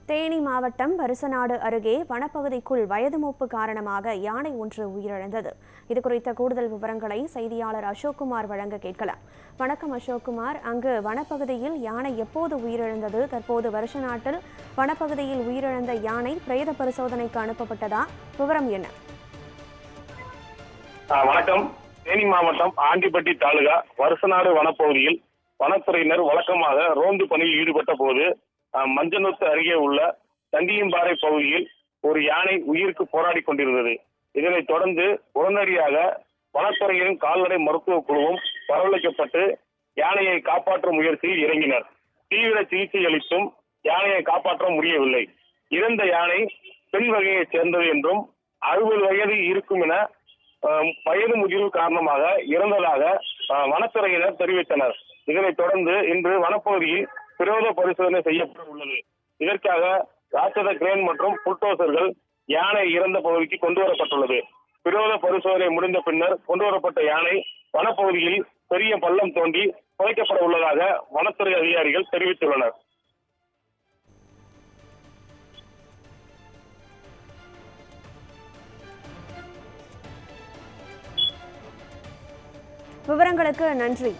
தேனி மாவட்டம் வருசநாடு அருகே வனப்பகுதிக்குள் வயது மூப்பு காரணமாக யானை ஒன்று உயிரிழந்தது. இதுகுறித்த கூடுதல் விவரங்களை செய்தியாளர் அசோக்குமார் வழங்க கேட்கலாம். வணக்கம் அசோக்குமார், அங்கு வனப்பகுதியில் யானை எப்போது உயிரிழந்தது? தற்போது வருசநாட்டில் வனப்பகுதியில் உயிரிழந்த யானை பிரேத பரிசோதனைக்கு அனுப்பப்பட்டதா? விவரம் என்ன? வணக்கம். தேனி மாவட்டம் ஆண்டிப்பட்டி தாலுகா வருசநாடு வனப்பகுதியில் வனத்துறையினர் வழக்கமாக ரோந்து பணியில் ஈடுபட்ட போது மஞ்சனூத்து அருகே உள்ள தண்டியம்பாறை பகுதியில் ஒரு யானை உயிருக்கு போராடி கொண்டிருந்தது. இதனைத் தொடர்ந்து உடனடியாக வனத்துறையினரின் கால்நடை மருத்துவ குழுவும் வரவழைக்கப்பட்டு யானையை காப்பாற்றும் முயற்சியில் இறங்கினர். தீவிர சிகிச்சை அளித்தும் யானையை காப்பாற்ற முடியவில்லை. இறந்த யானை பெண் வகையைச் சேர்ந்தது என்றும் 60 வயது இருக்கும் என வயது முதிர்வு காரணமாக இறந்ததாக வனத்துறையினர் தெரிவித்தனர். இதனைத் தொடர்ந்து இன்று வனப்பகுதியில் பிரேத பரிசோதனை செய்யப்பட உள்ளது. இதற்காக ராட்சத கிரேன் மற்றும் புல்டோசர்கள் யானை இறந்த பகுதிக்கு கொண்டு வரப்பட்டுள்ளது. பிரேத பரிசோதனை முடிந்த பின்னர் கொண்டுவரப்பட்ட யானை வனப்பகுதியில் பெரிய பள்ளம் தோண்டி புதைக்கப்பட உள்ளதாக வனத்துறை அதிகாரிகள் தெரிவித்துள்ளனர். விவரங்களுக்கு நன்றி.